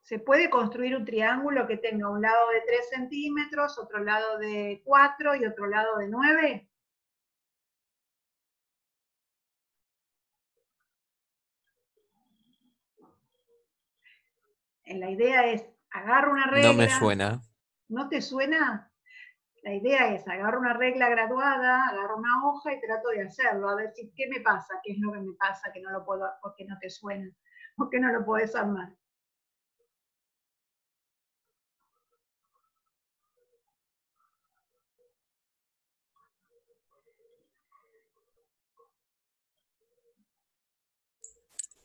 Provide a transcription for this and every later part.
¿Se puede construir un triángulo que tenga un lado de 3 centímetros, otro lado de 4 y otro lado de 9? La idea es, agarro una regla. No me suena. ¿No te suena? La idea es, agarro una regla graduada, agarro una hoja y trato de hacerlo, a ver si, ¿qué me pasa? ¿Qué es lo que me pasa que no lo puedo, porque no te suena? ¿Por qué no lo podés armar?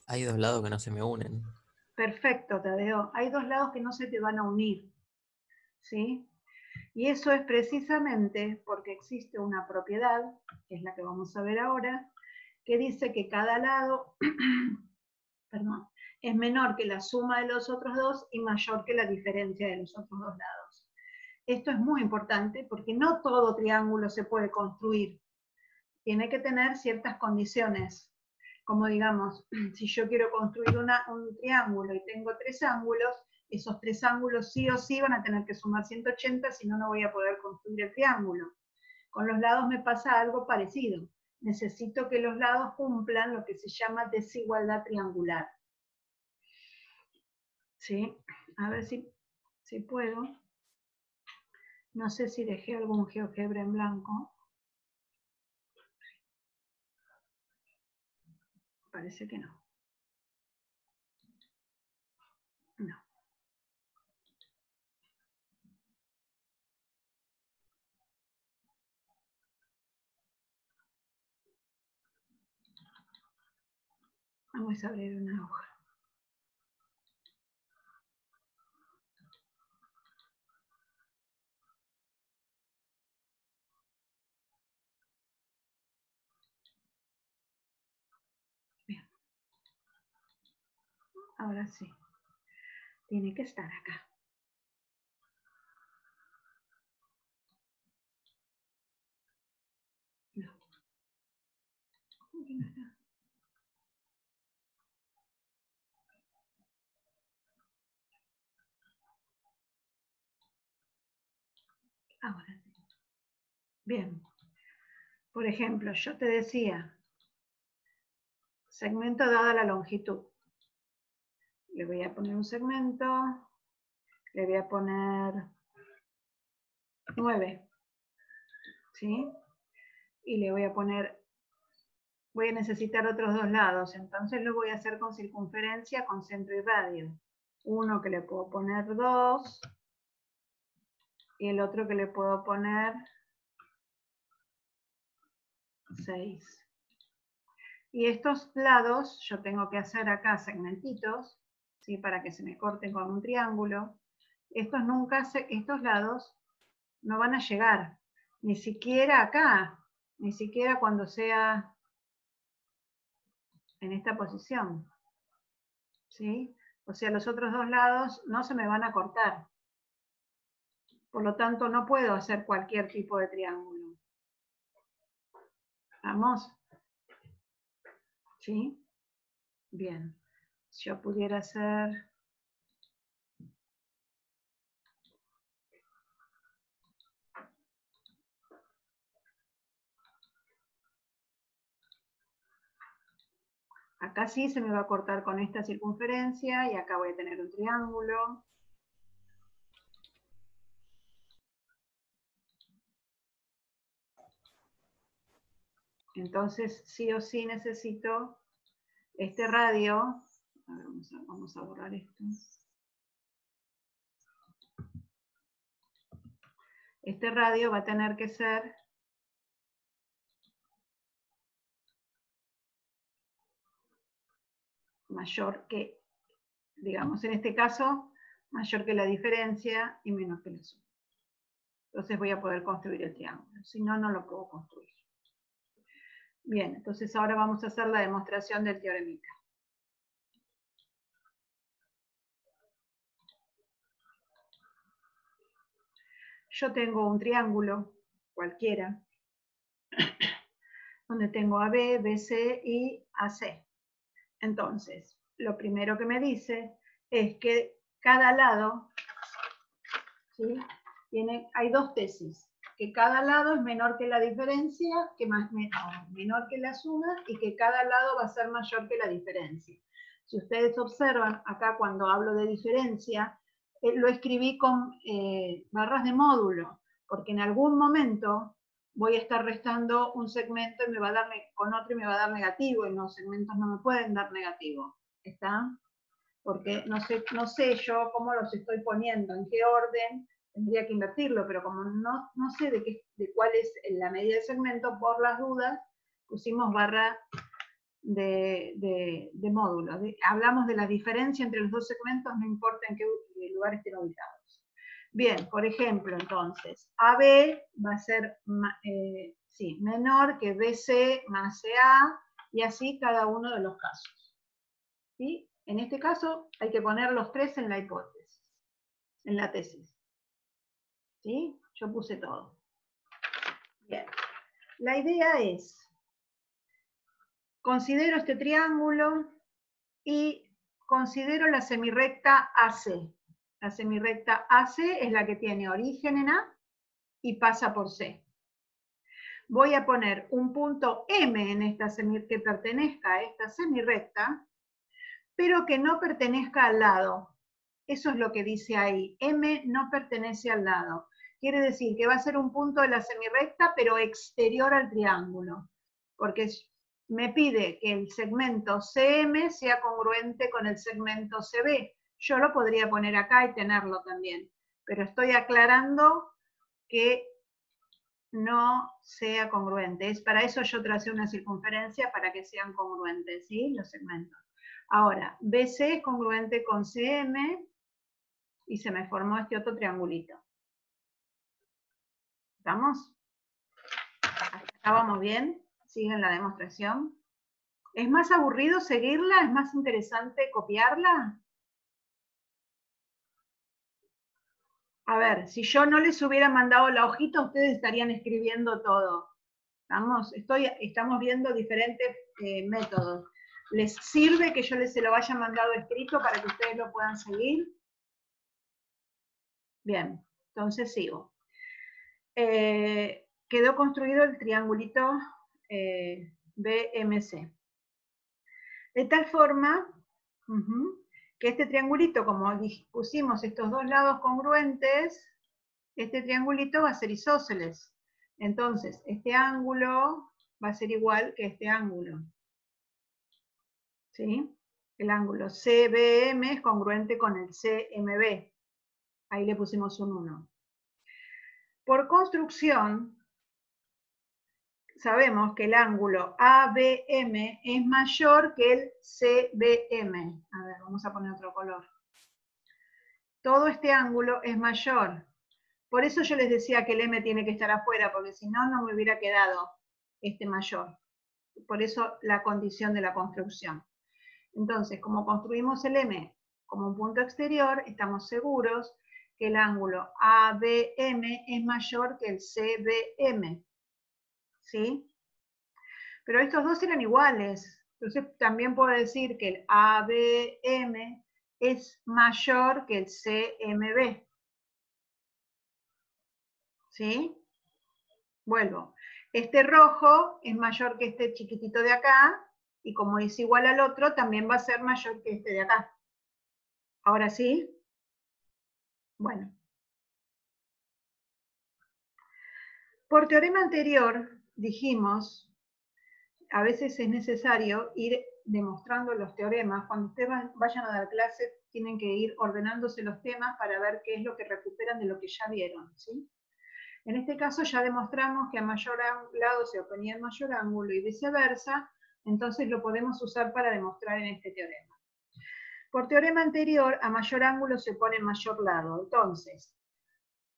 Hay dos lados que no se me unen. Perfecto, Tadeo. Hay dos lados que no se te van a unir, ¿sí? Y eso es precisamente porque existe una propiedad, que es la que vamos a ver ahora, que dice que cada lado perdón, es menor que la suma de los otros dos y mayor que la diferencia de los otros dos lados. Esto es muy importante porque no todo triángulo se puede construir. Tiene que tener ciertas condiciones. Como digamos, si yo quiero construir un triángulo y tengo 3 ángulos, esos 3 ángulos sí o sí van a tener que sumar 180, si no, no voy a poder construir el triángulo. Con los lados me pasa algo parecido. Necesito que los lados cumplan lo que se llama desigualdad triangular. ¿Sí? A ver si puedo. No sé si dejé algún GeoGebra en blanco. Parece que no. No. Vamos a abrir una hoja. Bien. Ahora sí. Tiene que estar acá. No. ¿Cómo que no está? Ahora sí. Bien. Por ejemplo, yo te decía, segmento dada la longitud. Le voy a poner un segmento, le voy a poner 9, ¿sí? Y le voy a poner, voy a necesitar otros dos lados, entonces lo voy a hacer con circunferencia, con centro y radio. Uno que le puedo poner 2 y el otro que le puedo poner 6. Y estos lados, yo tengo que hacer acá segmentitos, ¿sí? Para que se me corten con un triángulo. Estos lados no van a llegar, ni siquiera acá, ni siquiera cuando sea en esta posición, ¿sí? O sea, los otros dos lados no se me van a cortar. Por lo tanto, no puedo hacer cualquier tipo de triángulo. ¿Vamos? ¿Sí? Bien. Si yo pudiera hacer... Acá sí se me va a cortar con esta circunferencia y acá voy a tener un triángulo. Entonces, sí o sí necesito este radio. A ver, vamos a borrar esto. Este radio va a tener que ser mayor que, digamos, en este caso, mayor que la diferencia y menos que la suma. Entonces voy a poder construir el triángulo. Si no, no lo puedo construir. Bien, entonces ahora vamos a hacer la demostración del teoremita. Yo tengo un triángulo cualquiera, donde tengo AB, BC y AC. Entonces, lo primero que me dice es que cada lado, ¿sí? Hay dos tesis, que cada lado es menor que la diferencia, menor que la suma, y que cada lado va a ser mayor que la diferencia. Si ustedes observan, acá cuando hablo de diferencia, lo escribí con barras de módulo, porque en algún momento voy a estar restando un segmento y me va a dar con otro y me va a dar negativo, y los segmentos no me pueden dar negativo. ¿Está? Porque no sé yo cómo los estoy poniendo, en qué orden, tendría que invertirlo, pero como no sé de cuál es la medida de segmento, por las dudas, pusimos barra de módulo. Hablamos de la diferencia entre los dos segmentos, no importa en qué lugar estén ubicados. Bien, por ejemplo, entonces, AB va a ser menor que BC más CA, y así cada uno de los casos. ¿Sí? En este caso hay que poner los tres en la hipótesis, en la tesis. ¿Sí? Yo puse todo. Bien. La idea es, considero este triángulo y considero la semirrecta AC. La semirrecta AC es la que tiene origen en A y pasa por C. Voy a poner un punto M en esta que pertenezca a esta semirrecta, pero que no pertenezca al lado. Eso es lo que dice ahí. M no pertenece al lado. Quiere decir que va a ser un punto de la semirrecta, pero exterior al triángulo. Porque me pide que el segmento CM sea congruente con el segmento CB. Yo lo podría poner acá y tenerlo también. Pero estoy aclarando que no sea congruente. Para eso yo tracé una circunferencia para que sean congruentes, ¿sí? Los segmentos. Ahora, BC es congruente con CM y se me formó este otro triangulito. ¿Estamos? ¿Acá vamos bien? ¿Siguen la demostración? ¿Es más aburrido seguirla? ¿Es más interesante copiarla? A ver, si yo no les hubiera mandado la hojita, ustedes estarían escribiendo todo. Estamos viendo diferentes métodos. ¿Les sirve que yo se lo haya mandado escrito para que ustedes lo puedan seguir? Bien, entonces sigo. Quedó construido el triangulito BMC. De tal forma que este triangulito, como pusimos estos dos lados congruentes, este triangulito va a ser isósceles. Entonces, este ángulo va a ser igual que este ángulo. ¿Sí? El ángulo CBM es congruente con el CMB. Ahí le pusimos un 1. Por construcción, sabemos que el ángulo ABM es mayor que el CBM. A ver, vamos a poner otro color. Todo este ángulo es mayor. Por eso yo les decía que el M tiene que estar afuera, porque si no, no me hubiera quedado este mayor. Por eso la condición de la construcción. Entonces, como construimos el M como un punto exterior, estamos seguros que el ángulo ABM es mayor que el CBM. ¿Sí? Pero estos dos eran iguales. Entonces también puedo decir que el ABM es mayor que el CMB. ¿Sí? Vuelvo. Este rojo es mayor que este chiquitito de acá, y como es igual al otro, también va a ser mayor que este de acá. ¿Ahora sí? Bueno. Por teorema anterior, dijimos, a veces es necesario ir demostrando los teoremas. Cuando ustedes vayan a dar clase, tienen que ir ordenándose los temas para ver qué es lo que recuperan de lo que ya vieron, ¿sí? En este caso ya demostramos que a mayor lado se oponía el mayor ángulo y viceversa, entonces lo podemos usar para demostrar en este teorema. Por teorema anterior, a mayor ángulo se opone mayor lado. Entonces,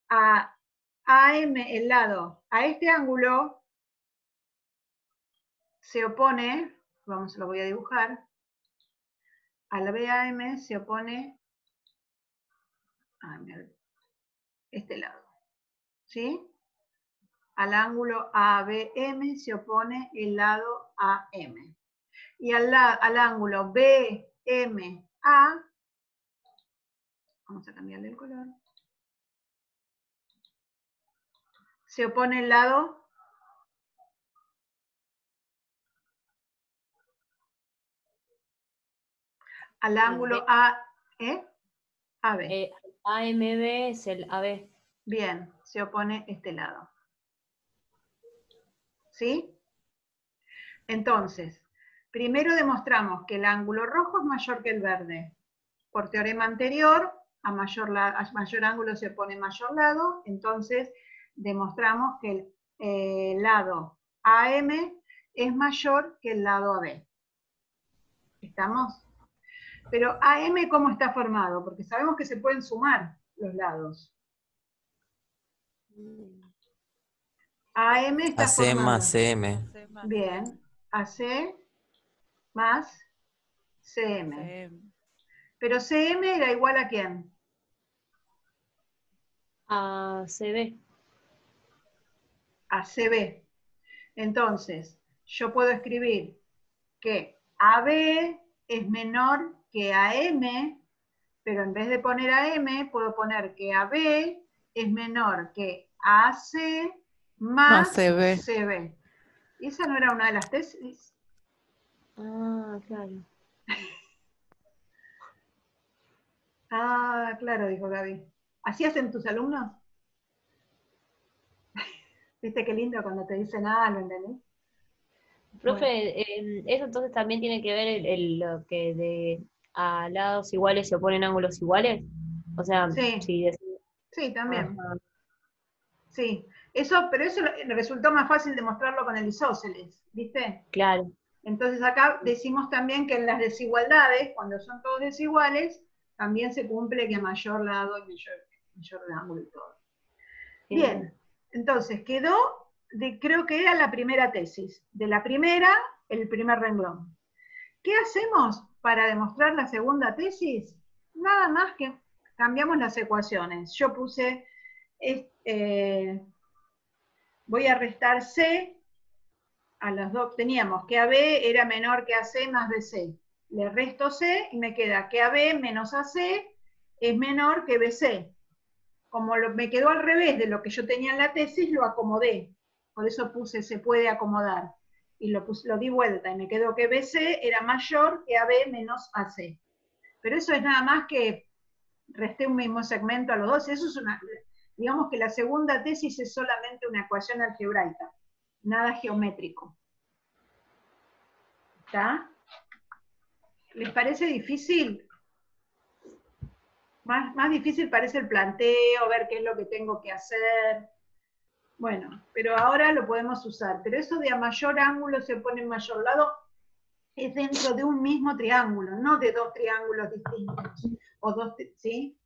a AM, el lado, a este ángulo se opone, lo voy a dibujar, a la BAM se opone a este lado, ¿sí? Al ángulo ABM se opone el lado AM. Y al ángulo BMA Vamos a cambiarle el color. Se opone el lado al ángulo AB. AMB es el AB. Bien, se opone este lado. ¿Sí? Entonces, primero demostramos que el ángulo rojo es mayor que el verde. Por teorema anterior, a mayor ángulo se opone mayor lado, entonces demostramos que el lado AM es mayor que el lado AB. ¿Estamos? Pero AM, ¿cómo está formado? Porque sabemos que se pueden sumar los lados. AM está AC formado. más CM. Bien, AC más CM. Pero CM era igual a ¿quién? A CB. A CB. Entonces, yo puedo escribir que AB es menor que AM, pero en vez de poner AM, puedo poner que AB es menor que AC más CB. ¿Y esa no era una de las tesis? Ah, claro. Ah, claro, dijo Gaby. ¿Así hacen tus alumnos? ¿Viste qué lindo cuando te dicen, ¿lo entendés? Profe, Bueno. eso entonces también tiene que ver lo que a lados iguales se oponen ángulos iguales. O sea, Sí, si sí, también. Ajá. Sí, pero eso resultó más fácil demostrarlo con el isósceles, ¿viste? Claro. Entonces acá decimos también que en las desigualdades, cuando son todos desiguales, también se cumple que a mayor lado y mayor ángulo y todo. Bien, entonces quedó, creo que era la primera tesis. De la primera, el primer renglón. ¿Qué hacemos para demostrar la segunda tesis? Nada más que cambiamos las ecuaciones. Yo puse, voy a restar C a las dos. Teníamos que AB era menor que AC más BC. Le resto C y me queda que AB menos AC es menor que BC. Como me quedó al revés de lo que yo tenía en la tesis, lo acomodé. Por eso puse se puede acomodar. Y lo di vuelta y me quedó que BC era mayor que AB menos AC. Pero eso es nada más que resté un mismo segmento a los dos. Eso es digamos que la segunda tesis es solamente una ecuación algebraica, nada geométrico. ¿Está? ¿Les parece difícil? Más difícil parece el planteo, ver qué es lo que tengo que hacer. Bueno, pero ahora lo podemos usar. Pero eso de a mayor ángulo se pone en mayor lado es dentro de un mismo triángulo, no de dos triángulos distintos. O dos, ¿sí?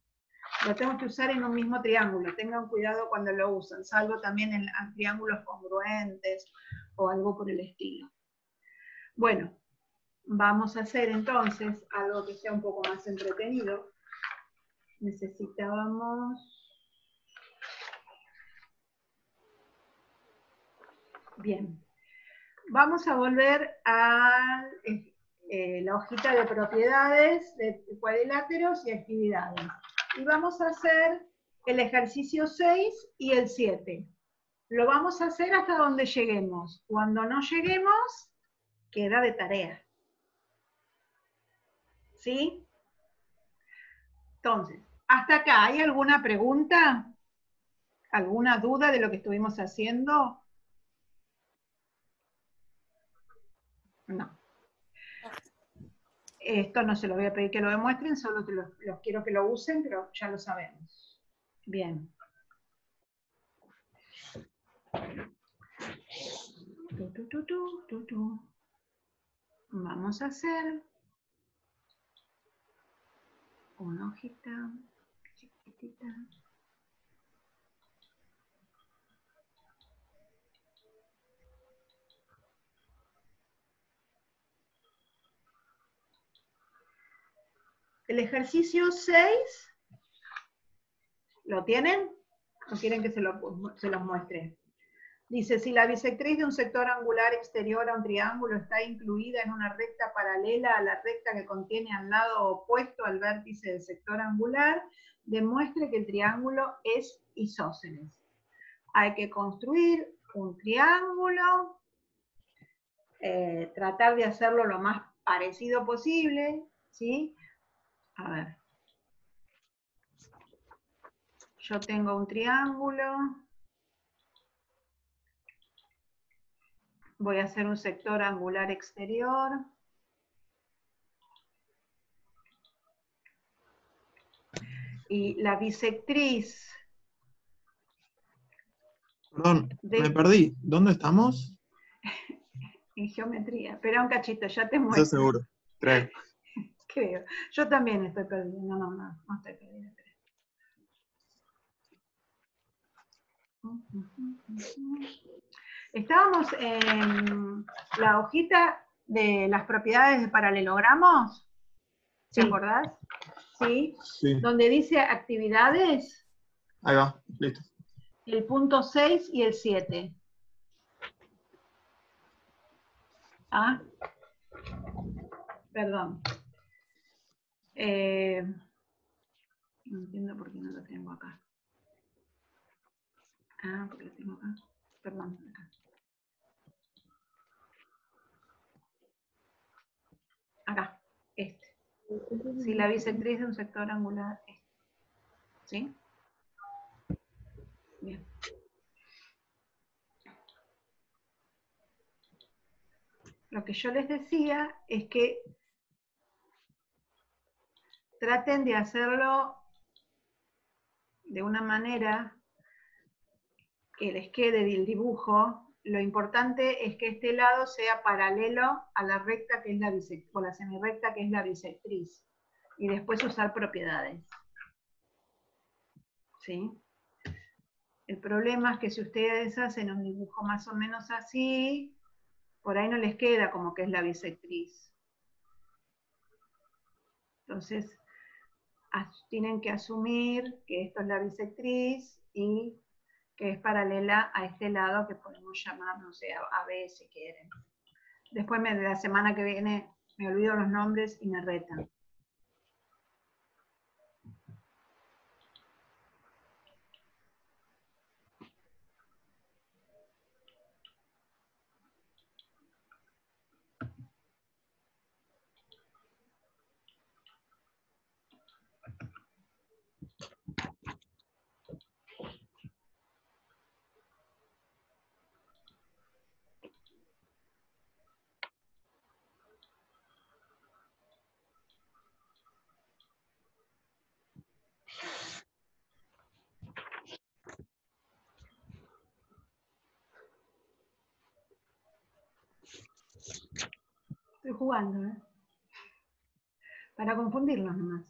Lo tengo que usar en un mismo triángulo. Tengan cuidado cuando lo usan, salvo también en triángulos congruentes o algo por el estilo. Bueno, vamos a hacer entonces algo que sea un poco más entretenido. Necesitábamos... Bien. Vamos a volver a la hojita de propiedades de cuadriláteros y actividades. Y vamos a hacer el ejercicio 6 y el 7. Lo vamos a hacer hasta donde lleguemos. Cuando no lleguemos, queda de tarea. ¿Sí? Entonces, hasta acá, ¿hay alguna pregunta? ¿Alguna duda de lo que estuvimos haciendo? No. Esto no se lo voy a pedir que lo demuestren, solo que los quiero que lo usen, pero ya lo sabemos. Bien. Vamos a hacer una hojita chiquitita. El ejercicio 6, ¿lo tienen? ¿O quieren que se los muestre? Dice, si la bisectriz de un sector angular exterior a un triángulo está incluida en una recta paralela a la recta que contiene al lado opuesto al vértice del sector angular, demuestre que el triángulo es isósceles. Hay que construir un triángulo, tratar de hacerlo lo más parecido posible, ¿sí? A ver. Yo tengo un triángulo. Voy a hacer un sector angular exterior. Y la bisectriz. Perdón, me perdí. ¿Dónde estamos? En geometría. Espera un cachito, ya te muestro. Estoy seguro, creo. Creo. Yo también estoy perdida. No estoy perdida. Estábamos en la hojita de las propiedades de paralelogramos. ¿Te Sí. acordás? ¿Sí? Sí, Donde dice actividades, ahí va, listo. el punto 6 y el 7. Ah, perdón. No entiendo por qué no lo tengo acá. Ah, porque lo tengo acá. Perdón, acá. Acá, este. Si la bisectriz de un sector angular, este. ¿Sí? Bien. Lo que yo les decía es que traten de hacerlo de una manera que les quede el dibujo. Lo importante es que este lado sea paralelo a la recta que es la bisectriz, o la semirrecta que es la bisectriz. Y después usar propiedades. ¿Sí? El problema es que si ustedes hacen un dibujo más o menos así, por ahí no les queda como que es la bisectriz. Entonces, tienen que asumir que esto es la bisectriz y que es paralela a este lado que podemos llamar, no sé, AB si quieren. Después de la semana que viene me olvido los nombres y me retan. Estoy jugando, ¿eh? Para confundirlos nomás.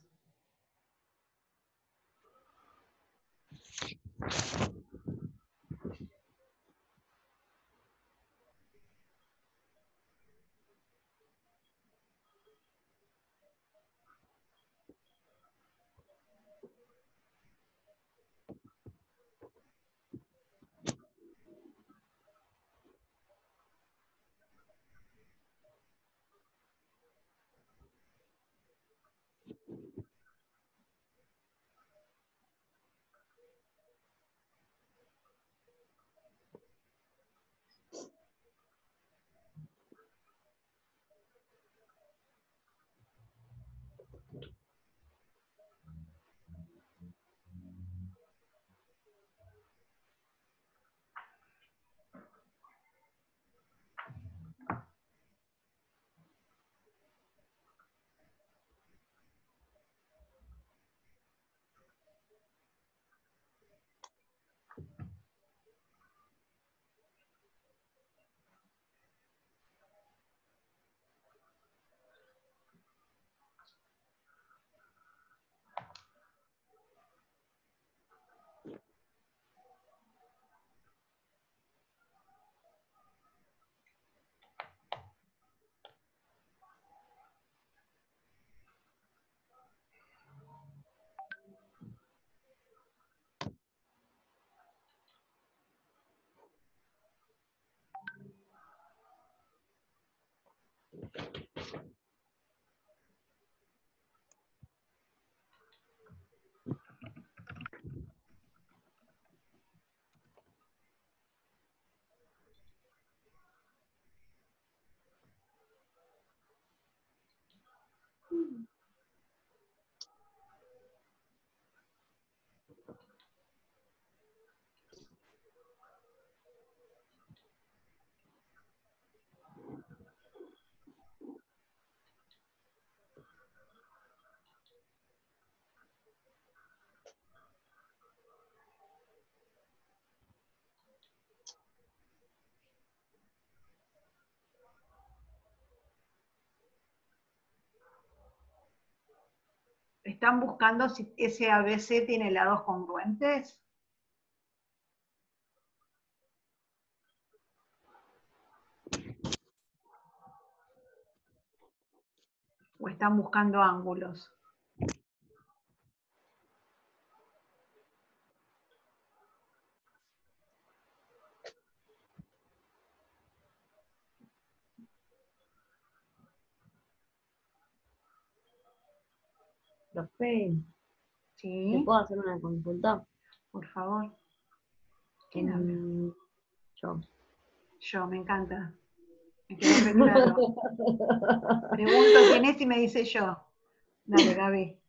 ¿Están buscando si ese ABC tiene lados congruentes? ¿O están buscando ángulos? Profe, ¿te Sí, puedo hacer una consulta? por favor. ¿Quién habla? Yo. Yo, me encanta. Me quedó re claro. Pregunto quién es y me dice yo. Dale, Gaby.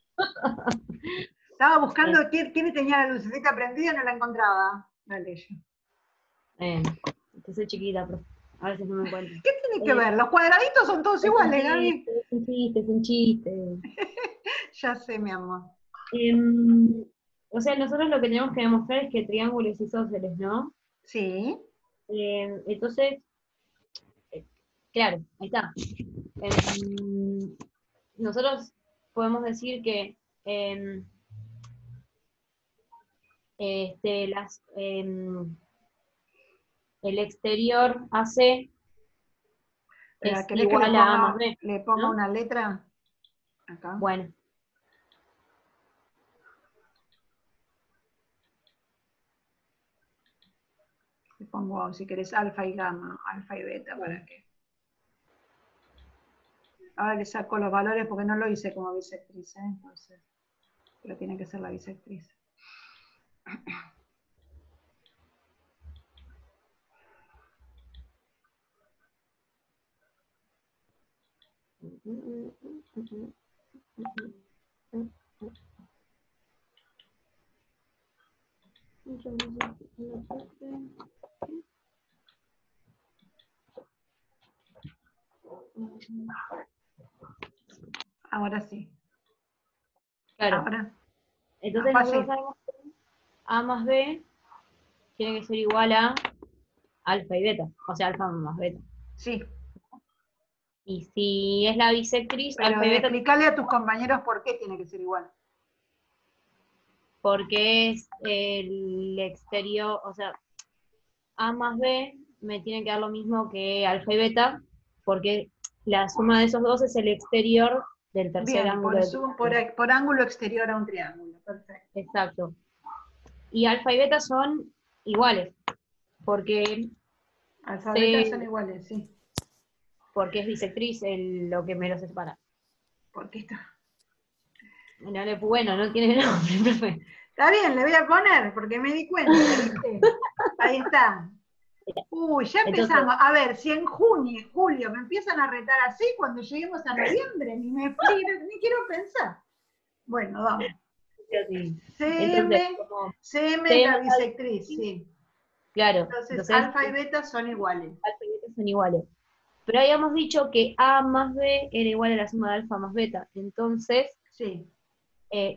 Estaba buscando quién tenía la lucecita prendida y no la encontraba. Dale, yo. Que soy chiquita, profe. A veces no me encuentro. ¿Qué tiene que ver? Los cuadraditos son todos iguales, Gaby. Es un chiste, es un chiste. Ya sé, mi amor. O sea, nosotros lo que tenemos que demostrar es que triángulos isósceles, ¿no? Sí. Entonces, claro, ahí está. Nosotros podemos decir que el exterior AC es ¿Querés que igual a A más B, le ponga ¿no? una letra? Acá. Bueno, Le pongo, si querés, alfa y gamma, alfa y beta, ¿para qué? Ahora le saco los valores porque no lo hice como bisectriz, entonces, pero tiene que ser la bisectriz. Ahora sí. claro. Ahora. Entonces nosotros sabemos que A más B tiene que ser igual a alfa y beta, o sea, alfa más beta. Sí. Y si es la bisectriz, Pero alfa y beta, explicarle a tus compañeros por qué tiene que ser igual. porque es el exterior, o sea, A más B me tiene que dar lo mismo que alfa y beta, porque la suma de esos dos es el exterior del tercer Bien, ángulo del triángulo. por ángulo exterior a un triángulo. Perfecto. Exacto. Y alfa y beta son iguales, porque, Alfa y beta son iguales, sí. porque es bisectriz lo que me los separa. ¿Por qué está? Bueno, no tiene nombre, profe. Está bien, le voy a poner, porque me di cuenta, ¿viste? Ahí está. Uy, ya Entonces, empezamos. A ver, si en junio, julio me empiezan a retar así, cuando lleguemos a noviembre, ni quiero pensar. Bueno, vamos. así. CM, Entonces, como CM es CM la es la bisectriz, bisectriz, sí. claro, Entonces, entonces alfa y beta son iguales. alfa y beta son iguales. Pero habíamos dicho que A más B era igual a la suma de alfa más beta. Entonces, Sí.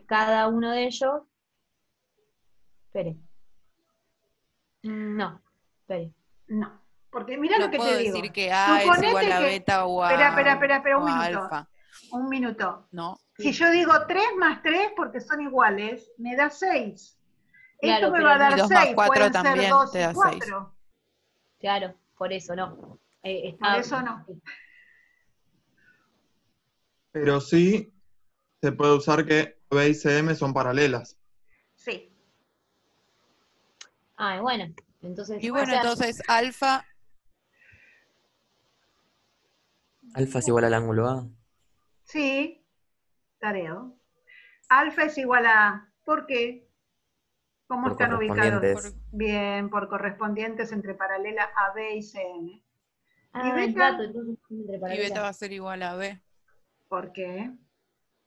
cada uno de ellos. Espere. No, espere. No. Porque mira lo No que puedo te decir digo. que A es igual Suponete a que. beta Espera, o un a minuto. alfa, Un minuto. ¿no? Si yo digo 3 más 3 porque son iguales, me da 6. Esto Claro, me va pero a no. Y dar 2 más 6, 4 pueden ser también 2 te y da 6. 4. Claro, por eso no. Por eso no. Pero sí se puede usar que B y CM son paralelas. Sí. Bueno. Entonces, Y o bueno, sea, entonces alfa Alfa es igual al ángulo A. Sí, Tareo. Alfa es igual a... ¿Por qué? ¿Cómo Por están ubicados? correspondientes. Bien, por correspondientes entre paralela AB y CM. ¿Y Ah, el beta? dato, entonces entre Y beta va paralelas. a ser igual a B, ¿Por qué?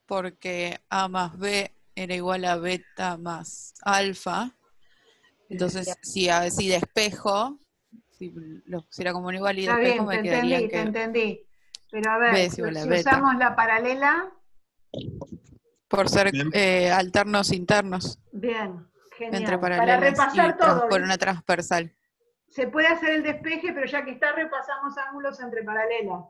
porque A más B era igual a beta más alfa. Entonces, si despejo, si lo pusiera como un igual y Está despejo, bien, me quedaría te que entendí. Pero a B ver, es igual a si beta. usamos la paralela, Por ser Bien. alternos internos bien, entre genial. Para paralelas y repasar todo, por una transversal. se puede hacer el despeje, pero ya que está, repasamos ángulos entre paralelas.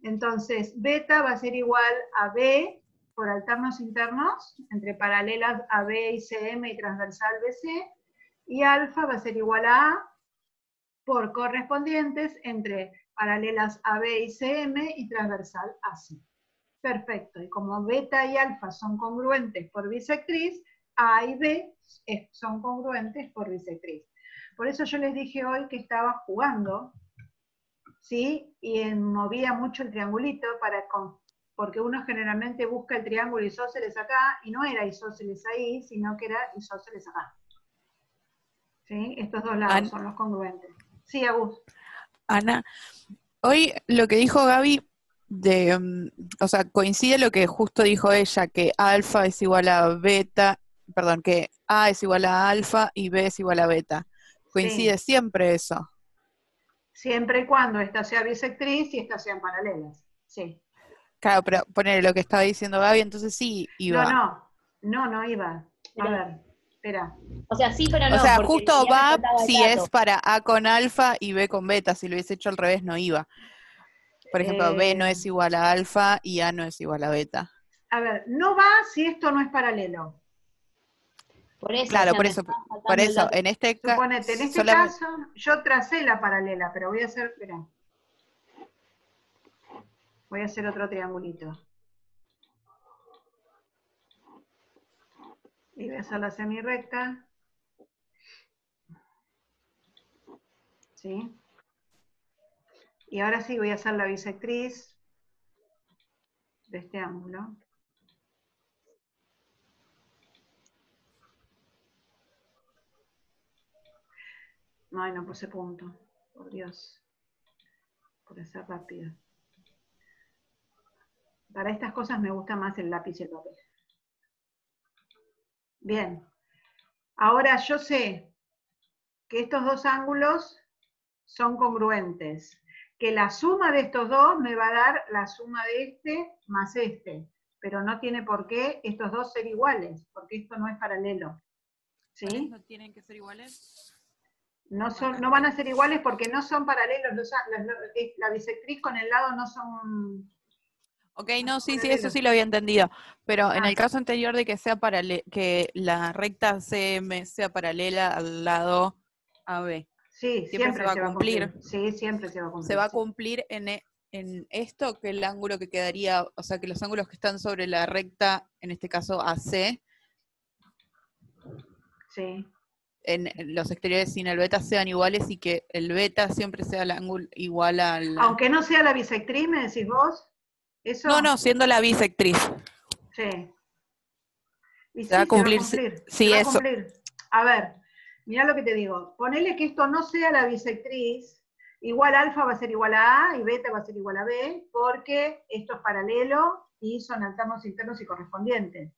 Entonces, beta va a ser igual a B por alternos internos, entre paralelas AB y CM y transversal BC, y alfa va a ser igual a A por correspondientes entre paralelas AB y CM y transversal AC. Perfecto, y como beta y alfa son congruentes por bisectriz, A y B son congruentes por bisectriz. Por eso yo les dije hoy que estaba jugando, ¿sí? Y movía mucho el triangulito porque uno generalmente busca el triángulo isósceles acá, y no era isósceles ahí, sino que era isósceles acá. ¿Sí? Estos dos lados son los congruentes. Sí, Agus. Ana, hoy lo que dijo Gaby, o sea, coincide lo que justo dijo ella, que alfa es igual a beta, perdón, que A es igual a alfa y B es igual a beta. Coincide Sí. siempre eso. Siempre y cuando esta sea bisectriz y estas sean paralelas. Sí. Claro, pero poner lo que estaba diciendo Gaby, entonces sí iba. No iba. A ver, espera. O sea, sí, pero no. O sea, porque justo ya me va faltaba el si dato. es para A con alfa y B con beta. Si lo hubiese hecho al revés, no iba. Por ejemplo, B no es igual a alfa y A no es igual a beta. A ver, no va si esto no es paralelo. Por eso, Claro, o sea, por me eso, estaba faltando por el eso, dato. en este caso, Suponete, en este caso, yo tracé la paralela, pero voy a hacer, espera. Voy a hacer otro triangulito. Y voy a hacer la semirrecta. ¿Sí? Y ahora sí voy a hacer la bisectriz de este ángulo. Ay, no puse punto. Por Dios. Por ser rápido. Para estas cosas me gusta más el lápiz y el papel. Bien. Ahora yo sé que estos dos ángulos son congruentes. Que la suma de estos dos me va a dar la suma de este más este. Pero no tiene por qué estos dos ser iguales, porque esto no es paralelo. ¿Sí? ¿No tienen que ser iguales? No van a ser iguales porque no son paralelos. La bisectriz con el lado no son... Ok, no, sí, paralelos. eso sí lo había entendido. Pero en Ah. el caso anterior de que sea que la recta CM sea paralela al lado AB, Sí, siempre se va a cumplir. Sí, siempre se va a cumplir. Se va a cumplir en esto, que el ángulo que quedaría, o sea, que los ángulos que están sobre la recta, en este caso AC, Sí. en los exteriores sin el beta sean iguales y que el beta siempre sea el ángulo igual al... Aunque no sea la bisectriz, ¿me decís vos? ¿Eso? No, siendo la bisectriz. Sí. Y Se va a sí, se va a cumplir, cumplir. sí, Se va a eso. cumplir. A ver, mirá lo que te digo. Ponele que esto no sea la bisectriz, igual alfa va a ser igual a A y beta va a ser igual a B, porque esto es paralelo y son alternos internos y correspondientes.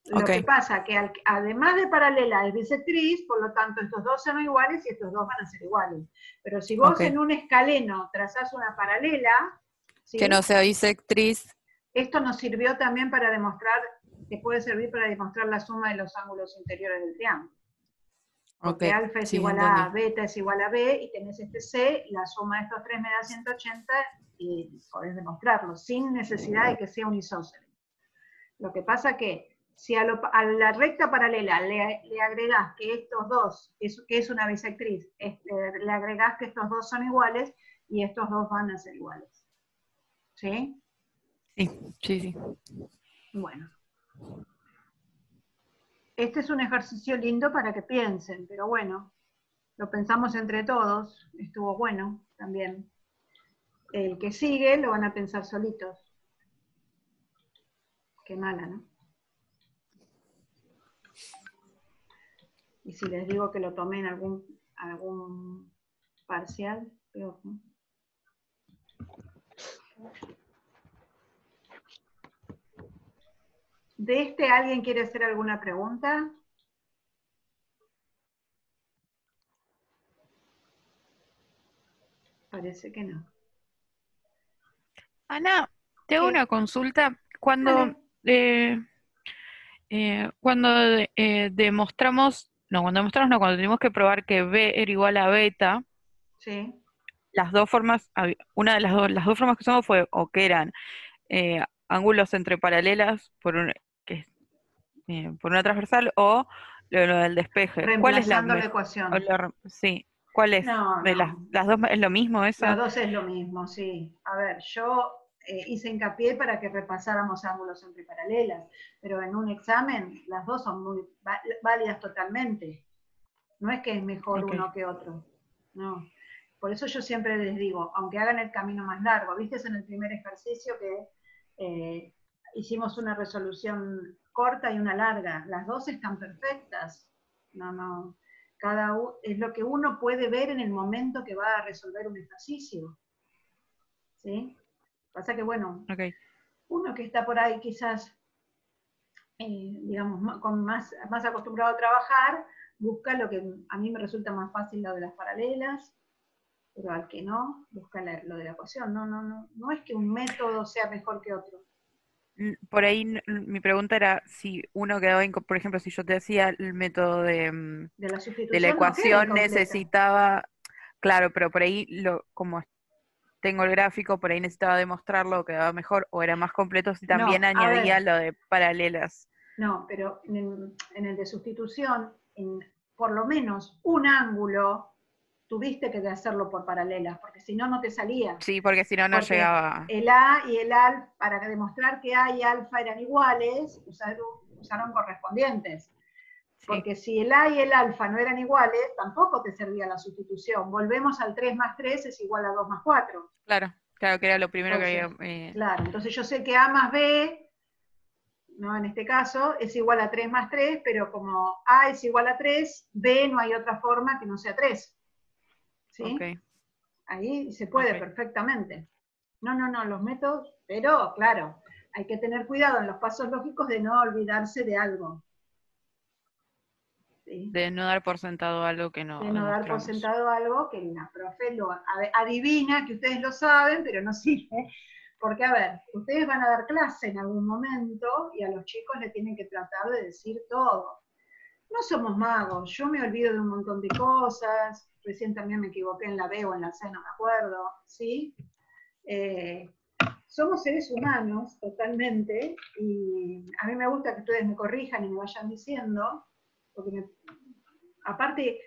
Lo que pasa que además de paralela es bisectriz, por lo tanto estos dos son iguales y estos dos van a ser iguales. Pero si vos en un escaleno trazás una paralela, ¿sí? Que no sea bisectriz. Esto nos sirvió también para demostrar, que puede servir para demostrar la suma de los ángulos interiores del triángulo. Porque alfa es igual a A, beta es igual a B, y tenés este C, la suma de estos tres me da 180, y podés demostrarlo, sin necesidad de que sea un isósceles. Lo que pasa que, si a la recta paralela le agregás que estos dos, que es una bisectriz, le agregás que estos dos son iguales, y estos dos van a ser iguales. ¿Sí? Sí. Bueno. Este es un ejercicio lindo para que piensen, pero bueno, lo pensamos entre todos, estuvo bueno también. el que sigue lo van a pensar solitos. Qué mala, ¿no? Y si les digo que lo tomé en algún parcial, peor, ¿no? ¿De este alguien quiere hacer alguna pregunta? Parece que no. Ana, te hago ¿Qué? una consulta. Cuando, Dale. demostramos, no, cuando tuvimos que probar que B era igual a beta, Sí. las dos formas, una de las dos formas que usamos fue o que eran ángulos entre paralelas por una transversal o lo del despeje. ¿Cuál es la Reemplazando la mejor? ecuación. Sí, ¿cuál es? No, ¿De las, no. las dos es lo mismo Las esa? dos es lo mismo, sí. A ver, yo hice hincapié para que repasáramos ángulos entre paralelas, pero en un examen las dos son muy válidas totalmente. No es que es mejor Ok. uno que otro. No. Por eso yo siempre les digo, aunque hagan el camino más largo, viste en el primer ejercicio que hicimos una resolución corta y una larga. Las dos están perfectas. No, no. Es lo que uno puede ver en el momento que va a resolver un ejercicio. ¿Sí? Pasa que, bueno, Ok. uno que está por ahí quizás, digamos, con más acostumbrado a trabajar, busca lo que a mí me resulta más fácil, lo de las paralelas, pero al que no, busca lo de la ecuación. No es que un método sea mejor que otro. Por ahí mi pregunta era si uno quedaba, por ejemplo, si yo te hacía el método De la de la sustitución no queda ecuación, incompleta. necesitaba, claro, pero por ahí, como tengo el gráfico, por ahí necesitaba demostrarlo, quedaba mejor, o era más completo si también No, a añadía ver, lo de paralelas. no, pero en el de sustitución, por lo menos un ángulo tuviste que hacerlo por paralelas, porque si no, no te salía. Sí, porque si no, no Porque llegaba. el A y el alfa, para demostrar que A y alfa eran iguales, usaron correspondientes. Sí, Porque si el A y el alfa no eran iguales, tampoco te servía la sustitución. Volvemos al 3 más 3 es igual a 2 más 4. claro, claro que era lo primero que Entonces, había. claro, entonces yo sé que A más B, ¿no? En este caso, es igual a 3 más 3, pero como A es igual a 3, B no hay otra forma que no sea 3. Ok, ¿Sí? Ahí se puede ok. perfectamente. No, los métodos, pero claro, hay que tener cuidado en los pasos lógicos de no olvidarse de algo. ¿Sí? De no dar por sentado algo que De no no dar por demostramos. sentado algo que la profe lo adivina, que ustedes lo saben, pero no sirve. Porque, a ver, ustedes van a dar clase en algún momento y a los chicos le tienen que tratar de decir todo. No somos magos, yo me olvido de un montón de cosas, recién también me equivoqué en la B o en la C, no me acuerdo, ¿sí? Somos seres humanos totalmente y a mí me gusta que ustedes me corrijan y me vayan diciendo, porque aparte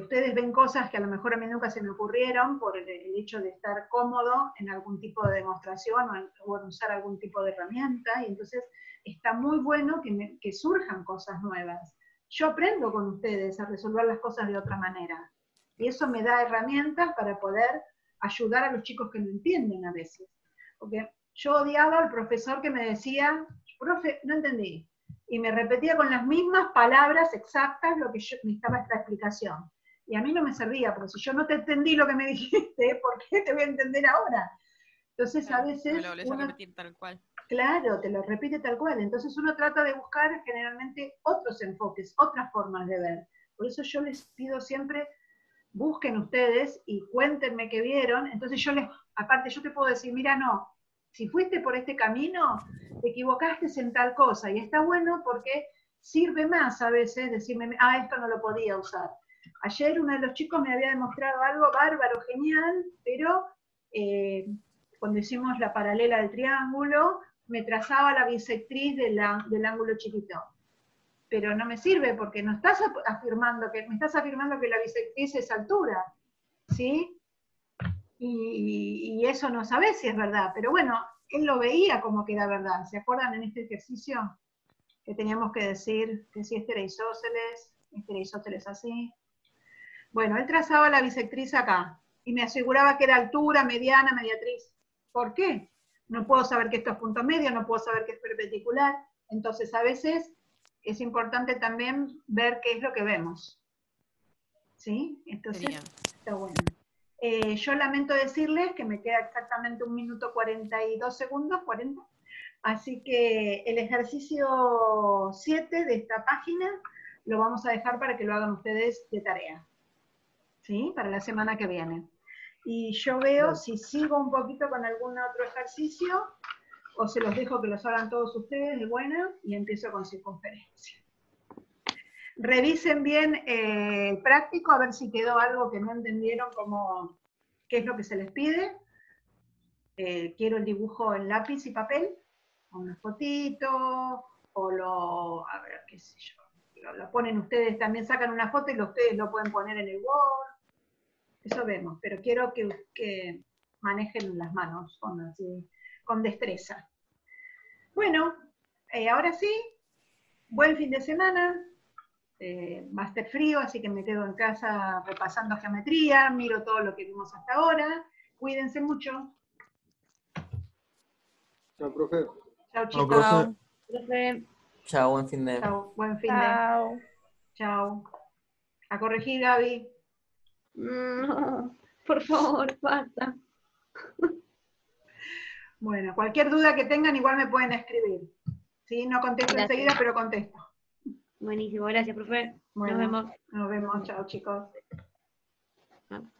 ustedes ven cosas que a lo mejor a mí nunca se me ocurrieron por el hecho de estar cómodo en algún tipo de demostración o en usar algún tipo de herramienta, y entonces está muy bueno que surjan cosas nuevas. Yo aprendo con ustedes a resolver las cosas de otra manera, y eso me da herramientas para poder ayudar a los chicos que no entienden a veces. Porque yo odiaba al profesor que me decía, profe, no entendí, y me repetía con las mismas palabras exactas lo que yo necesitaba esta explicación. Y a mí no me servía, porque si yo no te entendí lo que me dijiste, ¿por qué te voy a entender ahora? Entonces a Claro, me lo veces volvés a uno, repetir tal cual. claro, te lo repite tal cual. Entonces uno trata de buscar generalmente otros enfoques, otras formas de ver. Por eso yo les pido siempre, busquen ustedes y cuéntenme qué vieron. Entonces aparte yo te puedo decir, mira, no, si fuiste por este camino, te equivocaste en tal cosa. Y está bueno porque sirve más a veces decirme, esto no lo podía usar. Ayer uno de los chicos me había demostrado algo bárbaro, genial, pero cuando hicimos la paralela del triángulo, me trazaba la bisectriz del ángulo chiquito. Pero no me sirve porque no estás afirmando me estás afirmando que la bisectriz es altura, ¿sí? Y eso no sabés si es verdad, pero bueno, él lo veía como que era verdad. ¿Se acuerdan en este ejercicio que teníamos que decir que si este era isósceles así? Bueno, él trazaba la bisectriz acá, y me aseguraba que era altura, mediana, mediatriz. ¿Por qué? No puedo saber que esto es punto medio, no puedo saber que es perpendicular. Entonces, a veces es importante también ver qué es lo que vemos. ¿Sí? Entonces, Sería. está bueno. Yo lamento decirles que me queda exactamente 1 minuto 42 segundos, 40. Así que el ejercicio 7 de esta página lo vamos a dejar para que lo hagan ustedes de tarea. ¿Sí? Para la semana que viene. Y yo veo si sigo un poquito con algún otro ejercicio o se los dejo que los hagan todos ustedes de buena y empiezo con circunferencia. Revisen bien el práctico a ver si quedó algo que no entendieron como qué es lo que se les pide. Quiero el dibujo en lápiz y papel, con una fotito, o a ver, qué sé yo, lo ponen ustedes, también sacan una foto y ustedes lo pueden poner en el Word. Eso vemos, pero quiero que manejen las manos con destreza. Bueno, ahora sí, buen fin de semana. Va a estar frío, así que me quedo en casa repasando geometría, miro todo lo que vimos hasta ahora. Cuídense mucho. Chao, profe. Chao, Chao, chicos. profe. Profe, Chao, buen fin de. Chao, buen fin de. chao. Chao. A corregir, Gaby. No, por favor, basta. Bueno, cualquier duda que tengan igual me pueden escribir. ¿Sí? No contesto Gracias. enseguida, pero contesto. Buenísimo, gracias, profe. Bueno, Nos vemos. Nos vemos. Chao, chicos. Chao.